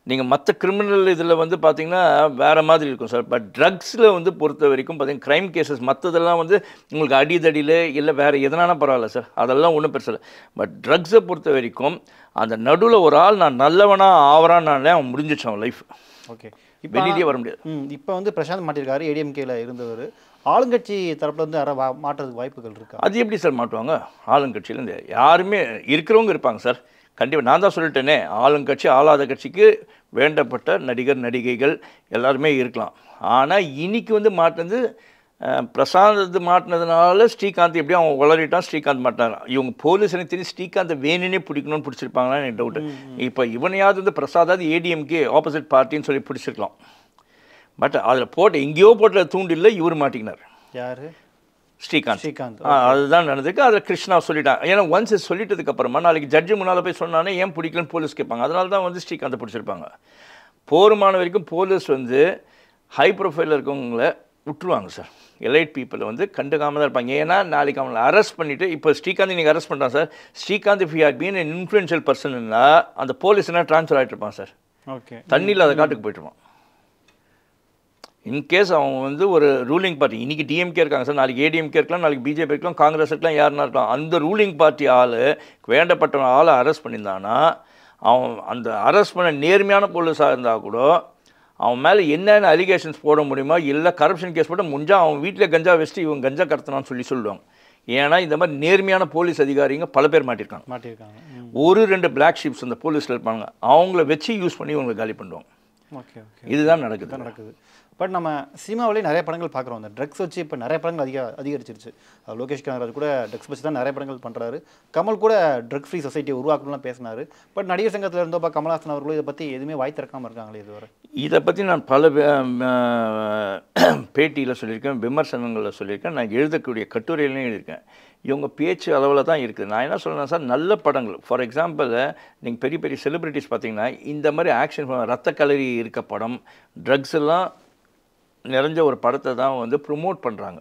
[SPEAKER 1] நீங்கள் மற்ற கிரிமினல் இதில் வந்து பார்த்தீங்கன்னா வேறு மாதிரி இருக்கும் சார். பட் ட்ரக்ஸில் வந்து பொறுத்த வரைக்கும் பார்த்தீங்கன்னா க்ரைம் கேசஸ் மற்றதெல்லாம் வந்து உங்களுக்கு அடிதடியில் இல்லை வேறு எதனால பரவாயில்ல சார், அதெல்லாம் ஒன்றும் பெருசில்லை. பட் ட்ரக்ஸை பொறுத்த வரைக்கும் அந்த நடுவில் ஒரு ஆள் நான் நல்லவனாக ஆவறான்னாலே அவன் முடிஞ்சிச்சு அவன் லைஃப்.
[SPEAKER 2] ஓகே.
[SPEAKER 1] வெளியிலே வர முடியாது.
[SPEAKER 2] இப்போ வந்து பிரசாந்த் மாட்டிருக்காரு, ஏடிஎம்கேல இருந்தவர். ஆளுங்கட்சி தரப்புல இருந்து யாராவது மாற்றுறதுக்கு வாய்ப்புகள் இருக்கா?
[SPEAKER 1] அது எப்படி சார் மாட்டுவாங்க? ஆளுங்கட்சியிலேருந்து யாருமே இருக்கிறவங்க இருப்பாங்க சார், கண்டிப்பாக. நான் தான் சொல்லிட்டேனே, ஆளுங்கட்சி ஆளாத கட்சிக்கு வேண்டப்பட்ட நடிகர் நடிகைகள் எல்லாருமே இருக்கலாம். ஆனால் இன்னைக்கு வந்து மாட்டினது பிரசாந்த் மாட்டினதுனால ஸ்ரீகாந்த் எப்படியும் அவன் வளரிட்டான், ஸ்ரீகாந்த் மாட்டினார். இவங்க போலீஸ் எனக்கு தெரியும் ஸ்ரீகாந்தை வேணுன்னே பிடிக்கணும்னு பிடிச்சிருப்பாங்களான்னு எனக்கு டவுட்டு. இப்போ இவனையாவது வந்து பிரசாதாவது ஏடிஎம்கே ஆப்போசிட் பார்ட்டின்னு சொல்லி பிடிச்சிருக்கலாம். பட் அதில் போட்டு எங்கேயோ போட்ட தூண்டில் இவர் மாட்டிக்கினார்.
[SPEAKER 2] யார்?
[SPEAKER 1] ஸ்ரீகாந்த். அதுதான் நடந்திருக்கு. அதில் கிருஷ்ணா சொல்லிட்டான். ஏன்னா ஒன்ஸ் சொல்லிட்டதுக்கு அப்புறமா நாளைக்கு ஜட்ஜு முன்னால் போய் சொன்னானே ஏன் பிடிக்கலன்னு போலீஸ் கேட்பாங்க. அதனால தான் வந்து ஸ்ரீகாந்தை பிடிச்சிருப்பாங்க. போருமான வரைக்கும் போலீஸ் வந்து ஹை ப்ரொஃபைலில் இருக்கவங்கள விட்டுருவாங்க சார். எலைட் பீப்புளை வந்து கண்டுக்காமல் தான் இருப்பாங்க. ஏன்னா நாளைக்கு அவங்களை அரெஸ்ட் பண்ணிவிட்டு, இப்போ ஸ்ரீகாந்த் இன்றைக்கி அரெஸ்ட் பண்ணுறான் sir. Srikanth if you had been an influential பர்சன்னா அந்த போலீஸ்னா ட்ரான்ஸ்ஃபர் ஆகிட்டு இருப்பான் சார்.
[SPEAKER 2] ஓகே.
[SPEAKER 1] தண்ணியில் அதை காட்டுக்கு போய்ட்டுருப்பான். இன்கேஸ் அவங்க வந்து ஒரு ரூலிங் பார்ட்டி, இன்றைக்கி டிஎம்கே இருக்காங்க சார், நாளைக்கு ஏடிஎம்கே இருக்கலாம், நாளைக்கு பிஜேபி இருக்கலாம், காங்கிரஸ் இருக்கலாம், யாருன்னா இருக்கலாம். அந்த ரூலிங் பார்ட்டி ஆள் வேண்டப்பட்ட ஆளை அரெஸ்ட் பண்ணியிருந்தான்னா அவன் அந்த அரெஸ்ட் பண்ண நேர்மையான போலீஸாக இருந்தால் கூட அவன் மேலே என்னென்ன அலிகேஷன்ஸ் போட முடியுமா, இல்லை கரப்ஷன் கேஸ் போட்டு முடிஞ்சால் அவன் வீட்டில் கஞ்சா வச்சுட்டு இவங்க கஞ்சா கடத்தினான்னு சொல்லுவாங்க. ஏன்னா இந்த மாதிரி நேர்மையான போலீஸ் அதிகாரிங்க பல பேர் மாட்டியிருக்காங்க. ஒரு 2 பிளாக் ஷீப்ஸ் அந்த போலீஸில் இருப்பாங்க, அவங்கள வச்சு யூஸ் பண்ணி இவங்களை காலி பண்ணுவாங்க.
[SPEAKER 2] ஓகே.
[SPEAKER 1] இதுதான் நடக்குது.
[SPEAKER 2] பட் நம்ம சினிமாவிலே நிறைய படங்கள் பார்க்குறோம். அந்த ட்ரக்ஸ் வச்சு இப்போ நிறைய படங்கள் அதிகரிச்சிருச்சு. லோகேஷ் கனகராஜ் கூட ட்ரக்ஸ் வச்சு தான் நிறைய படங்கள் பண்ணுறாரு. கமல் கூட ட்ரக் ஃப்ரீ சொசைட்டியை உருவாக்கணும்லாம் பேசினார். பட் நடிகர் சங்கத்தில் இருந்தப்போ கமல்ஹாசன் அவர்களும் இதை பற்றி எதுவுமே வாய் திறக்காமல் இருக்காங்களே இதுவரை.
[SPEAKER 1] இதை பற்றி நான் பல பேட்டியில் சொல்லியிருக்கேன், விமர்சனங்களில் சொல்லியிருக்கேன், நான் எழுதக்கூடிய கட்டுரையிலையும் எழுதியிருக்கேன். இவங்க பேச்சு அளவில் தான் இருக்குது. நான் என்ன சொல்கிறேன் சார், நல்ல படங்கள் ஃபார் எக்ஸாம்பிள் நீங்கள் பெரிய பெரிய செலிப்ரிட்டிஸ் பார்த்தீங்கன்னா இந்த மாதிரி ஆக்ஷன் ரத்த கலரி இருக்க படம், ட்ரக்ஸ் எல்லாம் நிறைஞ்ச ஒரு படத்தை தான் வந்து ப்ரொமோட் பண்ணுறாங்க.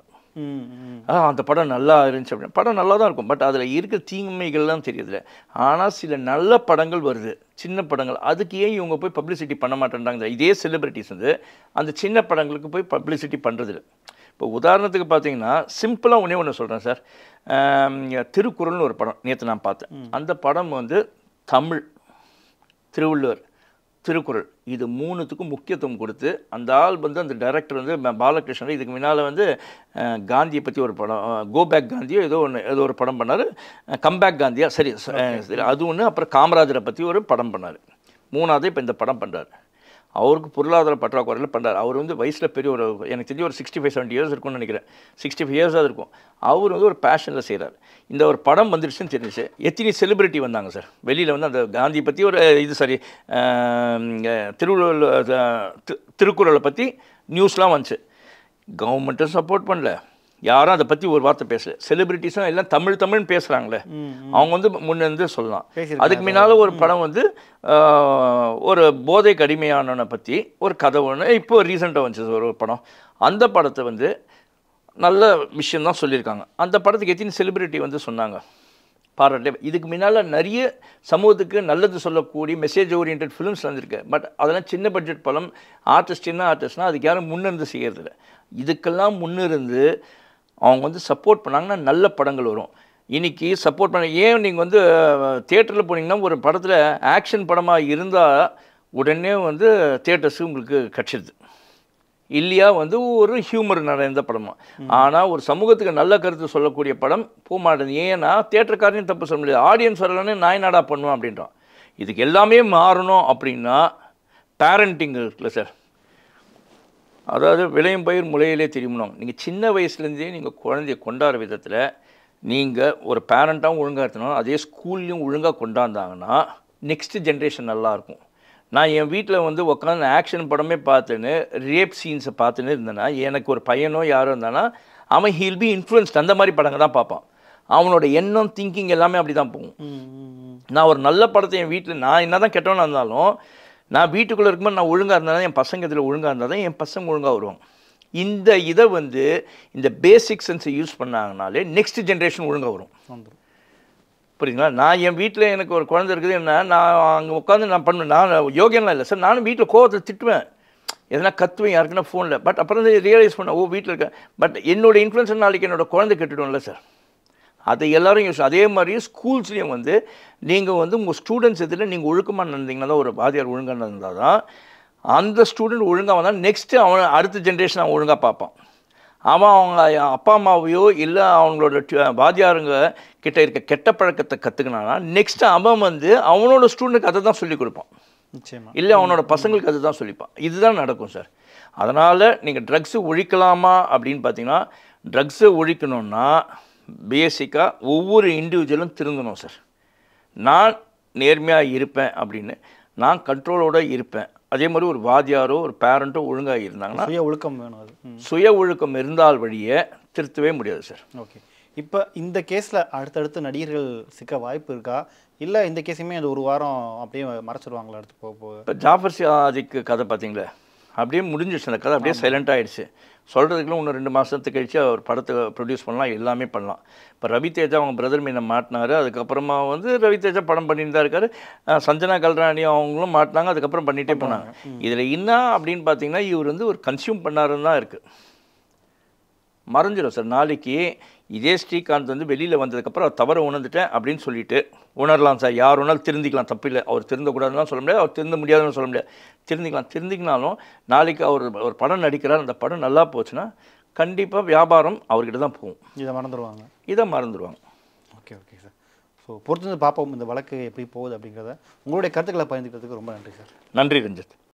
[SPEAKER 1] அந்த படம் நல்லா இருந்துச்சு அப்படின்னு. படம் நல்லா தான் இருக்கும், பட் அதில் இருக்க தீமைகள்லாம் தெரியுதுல. ஆனால் சில நல்ல படங்கள் வருது, சின்ன படங்கள், அதுக்கு ஏன் இவங்க போய் பப்ளிசிட்டி பண்ண மாட்டேன்றாங்க? இதே செலிப்ரிட்டிஸ் வந்து அந்த சின்ன படங்களுக்கு போய் பப்ளிசிட்டி பண்ணுறதில்ல. இப்போ உதாரணத்துக்கு பார்த்தீங்கன்னா சிம்பிளாக ஒன்று சொல்கிறேன் சார். திருக்குறள்னு ஒரு படம் நேற்று நான் பார்த்தேன். அந்த படம் வந்து தமிழ், திருவள்ளுவர், திருக்குறள் இது மூணுத்துக்கும் முக்கியத்துவம் கொடுத்து அந்த ஆள் வந்து அந்த டைரக்டர் வந்து பாலகிருஷ்ணன் இதுக்கு முன்னால் வந்து காந்தியை பற்றி ஒரு படம், கோ பேக் காந்தியோ ஏதோ ஒரு படம் பண்ணார், கம்பேக் காந்தியா சரி அது ஒன்று, அப்புறம் காமராஜரை பற்றி ஒரு படம் பண்ணார். மூணாவது இப்போ இந்த படம் பண்ணுறாரு. அவருக்கு பொருளாதார பற்றாக்குறையில் பண்ணுறாரு. அவர் வந்து வயசில் பெரிய ஒரு, எனக்கு தெரிஞ்சு ஒரு 65-70 இயர்ஸ் இருக்கும்னு நினைக்கிறேன். 65 இயர்ஸாக இருக்கும். அவர் வந்து ஒரு பேஷனில் செய்கிறார். இந்த ஒரு படம் வந்துருச்சுன்னு தெரிஞ்சிச்சு. எத்தனை செலிப்ரிட்டி வந்தாங்க சார் வெளியில் வந்து அந்த காந்தி பற்றி ஒரு இது சரி திருக்குறளை பற்றி நியூஸ்லாம் வந்துச்சு. கவர்மெண்ட்டும் சப்போர்ட் பண்ணல, யாரும் அதை பற்றி ஒரு வார்த்தை பேசல. செலிபிரிட்டிஸும் எல்லாம் தமிழ்னு பேசுகிறாங்களே, அவங்க வந்து முன்னே சொல்லலாம். அதுக்கு முன்னால் ஒரு படம் வந்து ஒரு போதைக்கு அடிமையானவனை பற்றி ஒரு கதை ஒன்று இப்போ ரீசெண்டாக வந்துச்சு ஒரு படம். அந்த படத்தை வந்து நல்ல விஷயந்தான் சொல்லியிருக்காங்க. அந்த படத்துக்கு எத்தனை செலிபிரிட்டி வந்து சொன்னாங்க பாராட்டே. இதுக்கு முன்னால் நிறைய சமூகத்துக்கு நல்லது சொல்லக்கூடிய மெசேஜ் ஓரியன்ட் ஃபிலிம்ஸ் வந்திருக்கு. பட் அதெல்லாம் சின்ன பட்ஜெட் படம், ஆர்டிஸ்ட்னால் அதுக்கு யாரும் முன்னிருந்து செய்கிறதில்ல. இதுக்கெல்லாம் முன்னிருந்து அவங்க வந்து சப்போர்ட் பண்ணாங்கன்னா நல்ல படங்கள் வரும். இன்றைக்கி சப்போர்ட் பண்ண ஏன் நீங்கள் வந்து தியேட்டரில் போனீங்கன்னா ஒரு படத்தில் ஆக்ஷன் படமாக இருந்தால் உடனே வந்து தியேட்டர்ஸு உங்களுக்கு கிடச்சிடுது இல்லையா, வந்து ஒரு ஹியூமர் நிறைந்த படமா. ஆனால் ஒரு சமூகத்துக்கு நல்ல கருத்து சொல்லக்கூடிய படம் போக மாட்டேங்குது. ஏன்னா தியேட்டருக்காரையும் தப்பு சொல்ல முடியாது, ஆடியன்ஸ் வரலன்னு நான் என்னடா பண்ணுவேன் அப்படின்றான். இதுக்கு எல்லாமே மாறணும் அப்படின்னா பேரண்டிங் இருக்குல்ல சார், அதாவது விளையும் பயிர் முளையிலே தெரியும்னோம். நீங்கள் சின்ன வயசுலேருந்தே நீங்கள் குழந்தைய கொண்டாடுற விதத்தில் நீங்கள் ஒரு பேரண்ட்டாகவும் ஒழுங்காக இருக்கணும், அதே ஸ்கூல்லையும் ஒழுங்காக கொண்டாந்தாங்கன்னா நெக்ஸ்ட் ஜென்ரேஷன் நல்லாயிருக்கும். நான் என் வீட்டில் வந்து உட்காந்து ஆக்ஷன் படமே பார்த்துன்னு ரேப் சீன்ஸை பார்த்துன்னு இருந்தேன்னா எனக்கு ஒரு பையனோ யாரோ இருந்தானா அவன் ஹீல் பி இன்ஃப்ளூயன்ஸ்ட் அந்த மாதிரி படங்கள் தான் பார்ப்பான். அவனோட எண்ணம் திங்கிங் எல்லாமே அப்படி தான் போகும். நான் ஒரு நல்ல படத்தை என் வீட்டில் நான் என்ன தான் கெட்டவனாக இருந்தாலும் நான் வீட்டுக்குள்ளே இருக்கும்போது நான் ஒழுங்காக இருந்தால் தான் என் பசங்க இதில் ஒழுங்காக இருந்தால் தான் என் பசங்க ஒழுங்காக வருவாங்க. இந்த இதை வந்து இந்த பேசிக் சென்ஸை யூஸ் பண்ணாங்கனாலே நெக்ஸ்ட் ஜென்ரேஷன் ஒழுங்காக வரும். புரியுதுங்களா? நான் என் வீட்டில் எனக்கு ஒரு குழந்தை இருக்குது, என்ன நான் அங்கே உட்காந்து நான் பண்ணுவேன். நான் யோகியெல்லாம் இல்லை சார், நானும் வீட்டில் கோவத்தில் திட்டுவேன், எதனா கத்துவேன் யாருக்குன்னா ஃபோனில். பட் அப்புறம் வந்து ரியலைஸ் பண்ண வீட்டில் இருக்கேன். பட் என்னோடய இன்ஃப்ளூயன்ஸ் நாளைக்கு என்னோடய குழந்தை கெட்டுடும்ல சார், அதை எல்லோரும் யூஸ். அதே மாதிரி ஸ்கூல்ஸ்லேயும் வந்து நீங்கள் வந்து உங்கள் ஸ்டூடெண்ட்ஸ் இதில் நீங்கள் ஒழுக்கமாக நடந்தீங்கன்னா தான், ஒரு வாத்தியார் ஒழுங்காக நடந்தால் தான் அந்த ஸ்டூடெண்ட் ஒழுங்காக வந்தால் நெக்ஸ்ட்டு அவன் அடுத்த ஜென்ரேஷன் அவன் ஒழுங்காக பார்ப்பான். அவன் அவங்க அப்பா அம்மாவையோ இல்லை அவங்களோட வாத்தியாருங்க கிட்ட இருக்க கெட்ட பழக்கத்தை கற்றுக்கினானா நெக்ஸ்ட்டு அவன் வந்து அவனோட ஸ்டூடெண்ட்டுக்கு அதை தான் சொல்லிக் கொடுப்பான், இல்லை அவனோட பசங்களுக்கு அது தான் சொல்லிப்பான். இதுதான் நடக்கும் சார். அதனால் நீங்கள் ட்ரக்ஸு ஒழிக்கலாமா அப்படின்னு பார்த்தீங்கன்னா, ட்ரக்ஸை ஒழிக்கணும்னா பேசிக்காக ஒவ்வொரு இண்டிவிஜுவலும் திருந்தணும் சார். நான் நேர்மையாக இருப்பேன் அப்படின்னு, நான் கண்ட்ரோலோடு இருப்பேன். அதே மாதிரி ஒரு வாத்தியாரோ ஒரு பேரண்ட்டோ ஒழுங்காக இருந்தாங்கன்னா,
[SPEAKER 2] சுய ஒழுக்கம் வேணும். அது
[SPEAKER 1] சுய ஒழுக்கம் இருந்தால் வழியே திருத்தவே முடியாது சார்.
[SPEAKER 2] ஓகே, இப்போ இந்த கேஸில் அடுத்தடுத்து நடிகர்கள் சிக்க வாய்ப்பு இருக்கா, இல்லை இந்த கேஸுமே அது ஒரு வாரம் அப்படியே மறைச்சிடுவாங்களா அடுத்து போக?
[SPEAKER 1] இப்போ ஜாஃபர் சாதிக்கு கதை பார்த்தீங்களே, அப்படியே முடிஞ்சிடுச்சு அந்த கதை, அப்படியே சைலண்ட் ஆகிடுச்சு. சொல்கிறதுக்குள்ள இன்னும் 2 மாதத்துக்கு கழிச்சு அவர் படத்தை ப்ரொடியூஸ் பண்ணலாம், எல்லாமே பண்ணலாம். இப்போ ரவி தேஜா அவங்க பிரதர் மீனை மாட்டினார், அதுக்கப்புறமா வந்து ரவி தேஜா படம் பண்ணிட்டு தான் இருக்காரு. சஞ்சனா கல்ராணி அவங்களும் மாட்டினாங்க, அதுக்கப்புறம் பண்ணிகிட்டே போனாங்க. இதில் என்ன அப்படின்னு பார்த்தீங்கன்னா, இவர் வந்து ஒரு கன்சியூம் பண்ணாருன்னு தான் இருக்குது. மறைஞ்சிடும் சார். நாளைக்கு இதே ஸ்ரீகாந்த் வந்து வெளியில் வந்ததுக்கப்புறம் அவர் தவற உணர்ந்துட்டேன் அப்படின்னு சொல்லிட்டு உணரலாம் சார். யார் வேணாலும் திருந்திக்கலாம், தப்பில்லை. அவர் திருந்தக்கூடாதுன்னு சொல்ல முடியாது, அவர் திருந்த முடியாதுன்னு சொல்ல முடியாது. திருந்திக்கினாலும் நாளைக்கு அவர் ஒரு படம் நடிக்கிறார், அந்த படம் நல்லா போச்சுன்னா கண்டிப்பாக வியாபாரம் அவர்கிட்ட தான் போகும். இதை மறந்துடுவாங்க.
[SPEAKER 2] Okay sir. ஸோ பொறுத்து பார்ப்போம் இந்த வழக்கு எப்படி போகுது அப்படிங்கிறத. உங்களுடைய கருத்துக்களை பகிர்ந்துக்கிறதுக்கு ரொம்ப நன்றி சார்.
[SPEAKER 1] நன்றி ரஞ்சித்.